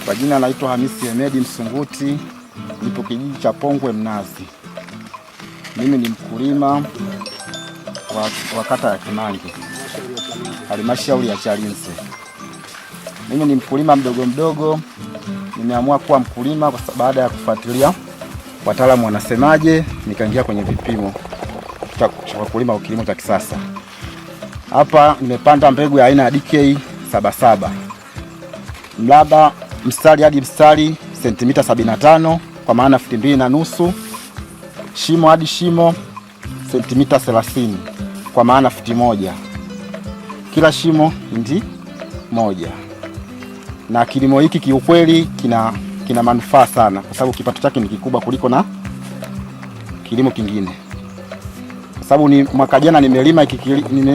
Kwa jina naitwa Hamisi Hemedi Msunguti, nipo kijiji cha Pongwe Mnazi. Mimi ni mkulima wa kata ya Kimange, halmashauri ya Chalinze. Mimi ni mkulima mdogo. Nimeamua kuwa mkulima kwa sababu baada ya kufuatilia wataalamu wanasemaje, nikaingia kwenye vipimo cha kulima wa kilimo cha kisasa. Hapa nimepanda mbegu ya aina ya DK 77. Mraba mstari hadi mstari sentimita 75 kwa maana futi 2.5. Shimo hadi shimo sentimita 30 kwa maana futi 1. Kila shimo ndi 1. Na kilimo hiki kiukweli kina manufaa sana kwa sababu kipato chake ni kikubwa kuliko na kilimo kingine. Kwa sababu ni mwaka jana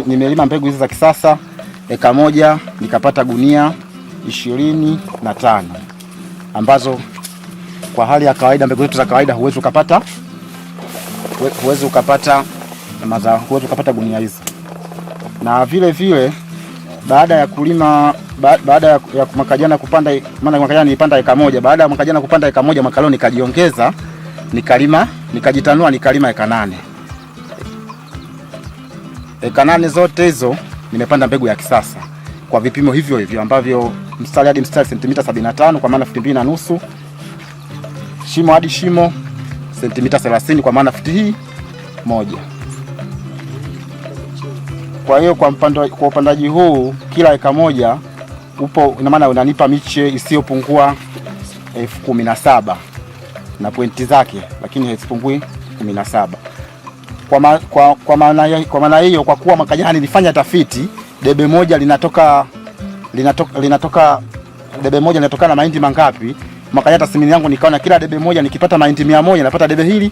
nimelima mbegu hizi za kisasa eka moja nikapata gunia 25 ambazo kwa hali ya kawaida mbegu zetu za kawaida huwezi ukapata gunia hizi. Na vile baada ya kulima baada ya mwaka jana kupanda, maana mwaka jana nilipanda eka moja, baada ya mwaka jana kupanda eka moja mwaka leo nikajiongeza nikajitanua nikalima eka 8. Eka 8 zote hizo nimepanda mbegu ya kisasa kwa vipimo hivyo ambavyo mstari hadi mstari sentimita 75 kwa maana futi 2.5. Shimo hadi shimo sentimita 30 kwa maana futi 1. Kwa hiyo kwa upandaji huu kila eka moja ina maana unanipa miche isiyopungua 17 na pointi zake, lakini haisipungui 17. Kwa maana hiyo, kwa kuwa mwaka jana nilifanya tafiti, debe moja linatoka debe moja linatokana na mahindi mangapi. Mwaka jana tathmini yangu nikaona kila debe moja nikipata mahindi 100 napata debe hili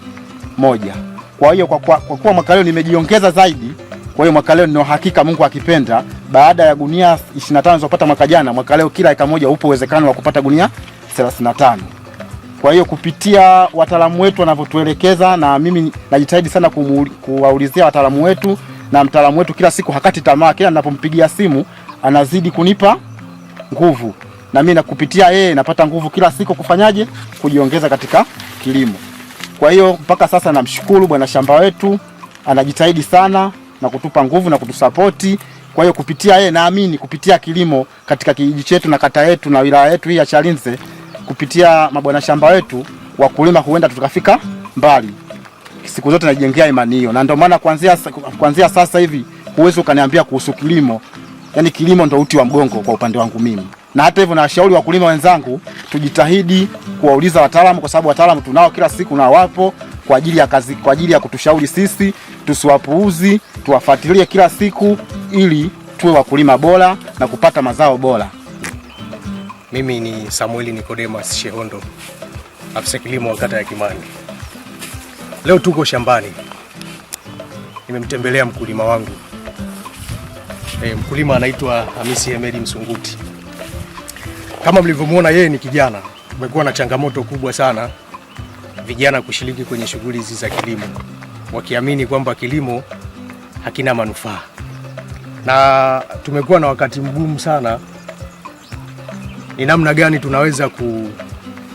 moja. Kwa hiyo kwa kuwa mwaka leo nimejiongeza zaidi, kwa hiyo mwaka leo ndio hakika Mungu akipenda, baada ya gunia 25 nilizopata mwaka jana, mwaka leo kila eka moja upo uwezekano wa kupata gunia 35. Kwa hiyo kupitia wataalamu wetu wanavyotuelekeza, na mimi najitahidi sana kuwaulizia wataalamu wetu, na mtaalamu wetu kila siku hakati tamaa, kila ninapompigia simu anazidi kunipa nguvu, na mimi kupitia yeye napata nguvu kila siku kufanyaje, kujiongeza katika kilimo. Kwa hiyo mpaka sasa namshukuru bwana shamba wetu, anajitahidi sana na kutupa nguvu na kutusapoti. Kwa hiyo kupitia yeye naamini kupitia kilimo katika kijiji chetu na kata yetu na wilaya yetu hii ya Chalinze, kupitia mabwana shamba wetu wakulima huenda tukafika mbali. Siku zote najengea imani hiyo, na ndio maana kuanzia sasa hivi huwezi ukaniambia kuhusu kilimo. Yaani kilimo ndio uti wa mgongo kwa upande wangu mimi. Na hata hivyo nawashauri wakulima wenzangu tujitahidi kuwauliza wataalamu, kwa sababu wataalamu tunao kila siku na wapo kwa ajili ya kazi, kwa ajili ya kutushauri sisi, tusiwapuuzi, tuwafuatilie kila siku ili tuwe wakulima bora na kupata mazao bora. Mimi ni Samueli Nicodemus Shehondo, afisa kilimo wa kata ya Kimange. Leo tuko shambani. Nimemtembelea mkulima wangu. Mkulima anaitwa Hamisi Hemedi Msunguti. Kama mlivyomuona, yeye ni kijana. Kumekuwa na changamoto kubwa sana vijana kushiriki kwenye shughuli hizi za kilimo, wakiamini kwamba kilimo hakina manufaa. Na tumekuwa na wakati mgumu sana ni namna gani tunaweza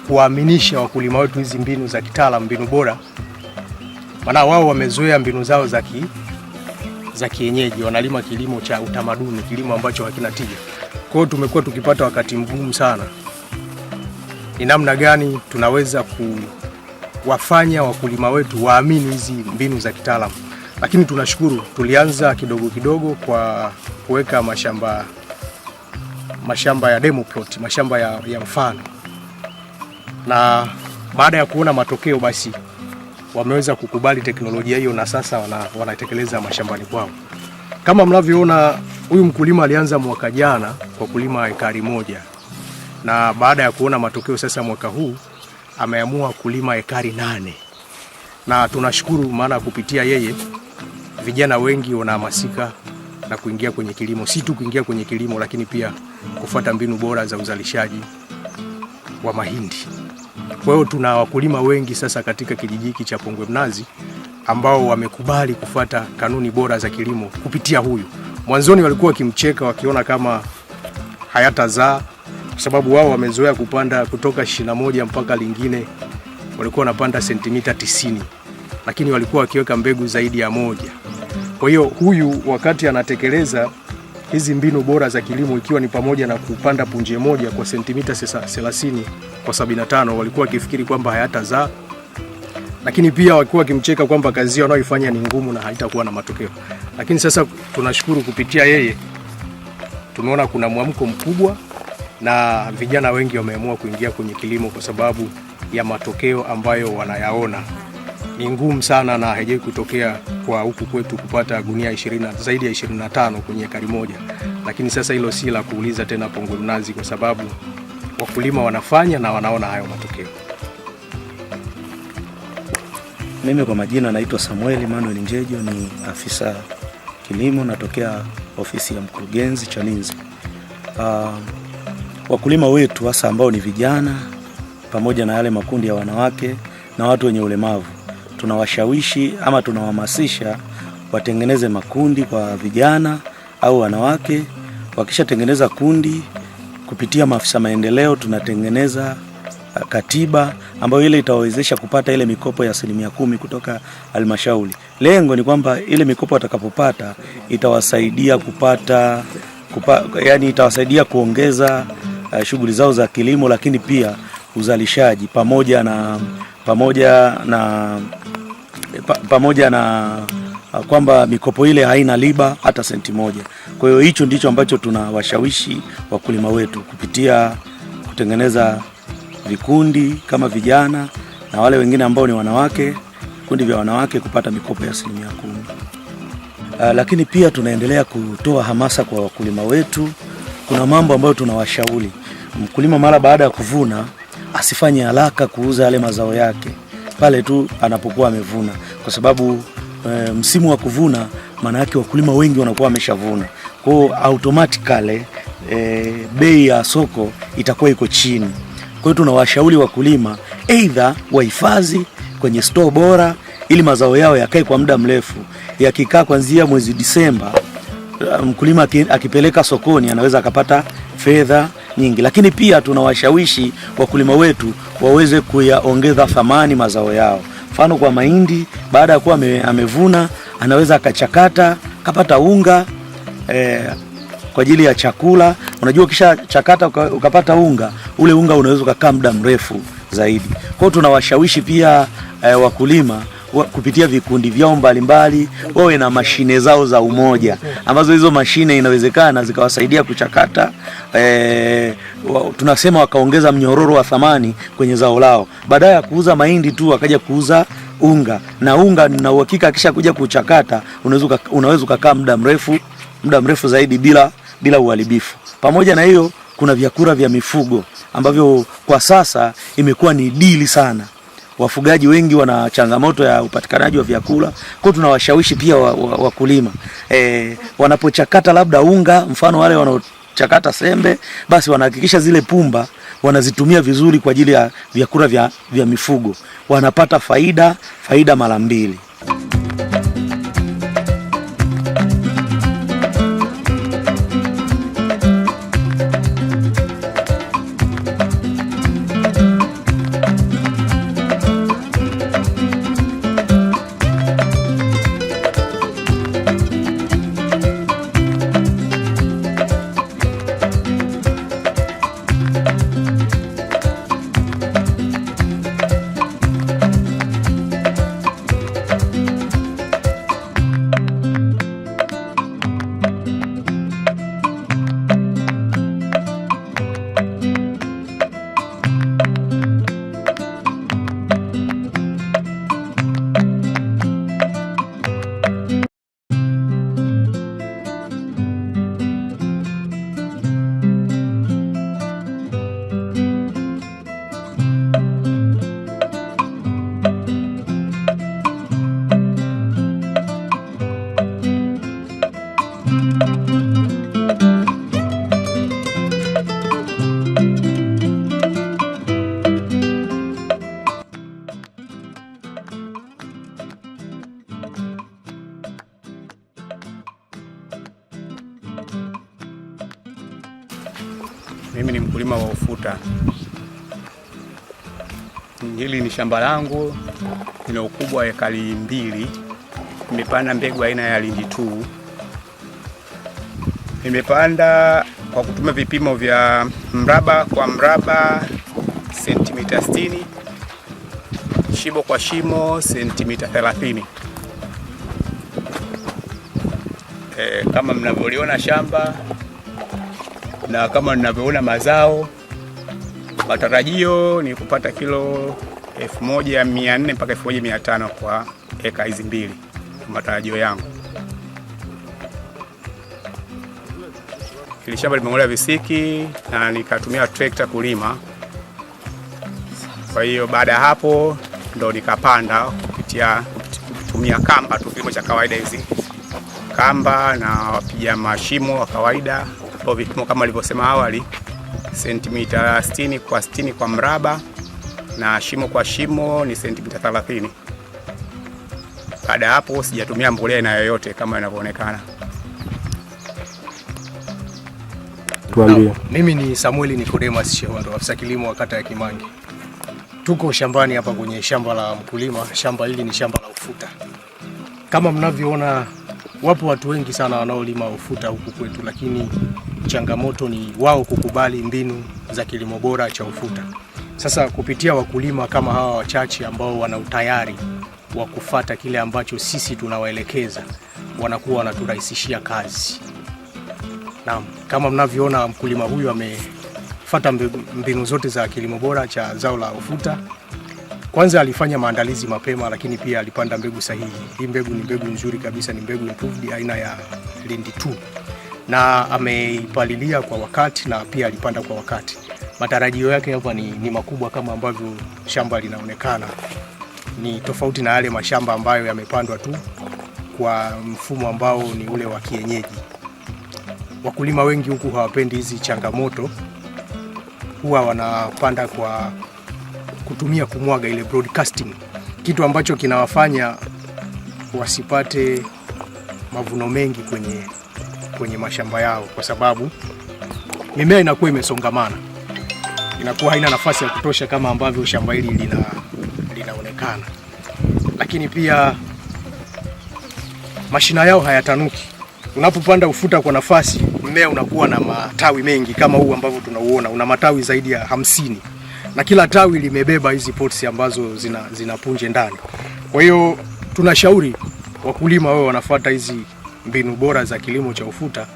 kuwaaminisha wakulima wetu hizi mbinu za kitaalamu, mbinu bora. Maana wao wamezoea mbinu zao za kienyeji, wanalima kilimo cha utamaduni, kilimo ambacho hakina tija. Kwa hiyo tumekuwa tukipata wakati mgumu sana. Ni namna gani tunaweza kuwafanya wakulima wetu waamini hizi mbinu za kitaalamu. Lakini tunashukuru tulianza kidogo kidogo kwa kuweka mashamba ya demo plot, mashamba ya mfano. Na baada ya kuona matokeo basi wameweza kukubali teknolojia hiyo, na sasa wanatekeleza mashambani kwao. Kama mnavyoona, huyu mkulima alianza mwaka jana kwa kulima ekari 1. Na baada ya kuona matokeo sasa mwaka huu ameamua kulima ekari 8. Na tunashukuru maana kupitia yeye vijana wengi wanahamasika na kuingia kwenye kilimo, si tu kuingia kwenye kilimo, lakini pia kufuata mbinu bora za uzalishaji wa mahindi. Kwa hiyo tuna wakulima wengi sasa katika kijiji hiki cha Pongwe Mnazi ambao wamekubali kufuata kanuni bora za kilimo kupitia huyu. Mwanzoni walikuwa wakimcheka wakiona kama hayatazaa, kwa sababu wao wamezoea kupanda kutoka 21 mpaka lingine walikuwa wanapanda sentimita 90, lakini walikuwa wakiweka mbegu zaidi ya 1. Kwa hiyo huyu wakati anatekeleza hizi mbinu bora za kilimo, ikiwa ni pamoja na kupanda punje moja kwa sentimita 30 kwa 75, walikuwa wakifikiri kwamba hayatazaa, lakini pia walikuwa wakimcheka kwamba kazi yao anayoifanya ni ngumu na haitakuwa na matokeo. Lakini sasa tunashukuru kupitia yeye tumeona kuna mwamko mkubwa na vijana wengi wameamua kuingia kwenye kilimo kwa sababu ya matokeo ambayo wanayaona. Ni ngumu sana na haijawahi kutokea kwa huku kwetu kupata gunia 20 zaidi ya 25 kwenye ekari moja. Lakini sasa hilo si la kuuliza tena Pongwe Mnazi, kwa sababu wakulima wanafanya na wanaona hayo matokeo. Mimi kwa majina naitwa Samuel Manuel Njejo, ni afisa kilimo, natokea ofisi ya mkurugenzi Chalinze. Wakulima wetu hasa ambao ni vijana pamoja na yale makundi ya wanawake na watu wenye ulemavu, tunawashawishi ama tunawahamasisha watengeneze makundi kwa vijana au wanawake. Wakishatengeneza kundi, kupitia maafisa maendeleo tunatengeneza katiba ambayo ile itawawezesha kupata ile mikopo ya 10% kutoka halmashauri. Lengo ni kwamba ile mikopo watakapopata itawasaidia yani itawasaidia kuongeza shughuli zao za kilimo, lakini pia uzalishaji pamoja na kwamba mikopo ile haina riba hata senti moja. Kwa hiyo hicho ndicho ambacho tunawashawishi wakulima wetu kupitia kutengeneza vikundi kama vijana na wale wengine ambao ni wanawake, vikundi vya wanawake kupata mikopo ya 10%. Lakini pia tunaendelea kutoa hamasa kwa wakulima wetu. Kuna mambo ambayo tunawashauri. Mkulima mara baada ya kuvuna asifanye haraka kuuza yale mazao yake pale tu anapokuwa amevuna, kwa sababu msimu wa kuvuna maana yake wakulima wengi wanakuwa wameshavuna. Kwa hiyo automatically bei ya soko itakuwa iko chini. Kwa hiyo tunawashauri wakulima either wahifadhi kwenye store bora ili mazao yao yakae kwa muda mrefu. Yakikaa kuanzia mwezi Disemba, mkulima akipeleka sokoni anaweza akapata fedha nyingi. Lakini pia tunawashawishi wakulima wetu waweze kuyaongeza thamani mazao yao. Mfano kwa mahindi, baada ya kuwa amevuna anaweza akachakata kapata unga kwa ajili ya chakula. Unajua kisha chakata ukapata unga, ule unga unaweza kukaa muda mrefu zaidi. Kwa hiyo tunawashawishi pia wakulima kupitia vikundi vyao mbalimbali wawe na mashine zao za umoja, ambazo hizo mashine inawezekana zikawasaidia kuchakata, tunasema wakaongeza mnyororo wa thamani kwenye zao lao. Baada ya kuuza mahindi tu wakaja kuuza unga, na unga na uhakika kisha kuja kuchakata unaweza kukaa muda mrefu zaidi bila uharibifu. Pamoja na hiyo, kuna vyakula vya mifugo ambavyo kwa sasa imekuwa ni dili sana. Wafugaji wengi wana changamoto ya upatikanaji wa vyakula. Kwa hiyo tunawashawishi pia wakulima wanapochakata labda unga, mfano wale wanaochakata sembe, basi wanahakikisha zile pumba wanazitumia vizuri kwa ajili ya vyakula vya mifugo. Wanapata faida mara mbili. Mimi ni mkulima wa ufuta. Hili ni shamba langu, lina ukubwa wa ekari 2. Nimepanda mbegu aina ya Lindi 2. Nimepanda kwa kutumia vipimo vya mraba kwa mraba sentimita 60, shimo kwa shimo sentimita 30. Kama mnavyoliona shamba na kama mnavyoona mazao, matarajio ni kupata kilo 1400 mpaka 1500 kwa eka hizi mbili, matarajio yangu. Hili shamba limeng'olewa visiki na nikatumia trekta kulima. Kwa hiyo baada ya hapo ndo nikapanda kutumia kamba tu, kilimo cha kawaida, hizi kamba na wapiga mashimo wa kawaida kwa vipimo kama nilivyosema awali, sentimita 60 kwa 60 kwa mraba na shimo kwa shimo ni sentimita 30. Baada ya hapo sijatumia mbolea aina yoyote kama inavyoonekana. Tuambie. Mimi ni Samuel Nicodemus Shehondo, afisa kilimo wa kata ya Kimangi. Tuko shambani hapa kwenye shamba la mkulima. Shamba hili ni shamba la ufuta. Kama mnavyoona, wapo watu wengi sana wanaolima ufuta huku kwetu, lakini changamoto ni wao kukubali mbinu za kilimo bora cha ufuta. Sasa kupitia wakulima kama hawa wachache ambao wana utayari wa kufuata kile ambacho sisi tunawaelekeza, wanakuwa wanaturahisishia kazi. Naam, kama mnavyoona mkulima huyu amefuata mbinu zote za kilimo bora cha zao la ufuta. Kwanza alifanya maandalizi mapema, lakini pia alipanda mbegu sahihi. Hii mbegu ni mbegu nzuri kabisa, ni mbegu improved aina ya Lindi 2. Na ameipalilia kwa wakati na pia alipanda kwa wakati. Matarajio yake hapa ni makubwa kama ambavyo shamba linaonekana. Ni tofauti na yale mashamba ambayo yamepandwa tu kwa mfumo ambao ni ule wa kienyeji. Wakulima wengi huku hawapendi hizi changamoto, huwa wanapanda kwa kutumia kumwaga, ile broadcasting, kitu ambacho kinawafanya wasipate mavuno mengi kwenye mashamba yao, kwa sababu mimea inakuwa imesongamana, inakuwa haina nafasi ya kutosha kama ambavyo shamba hili linaonekana. Lakini pia mashina yao hayatanuki. Unapopanda ufuta kwa nafasi, mmea unakuwa na matawi mengi kama huu ambavyo tunauona, una matawi zaidi ya 50. Na kila tawi limebeba hizi pods ambazo zina punje ndani. Kwa hiyo tunashauri wakulima wao wanafuata hizi mbinu bora za kilimo cha ufuta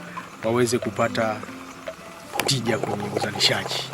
waweze kupata tija kwenye uzalishaji.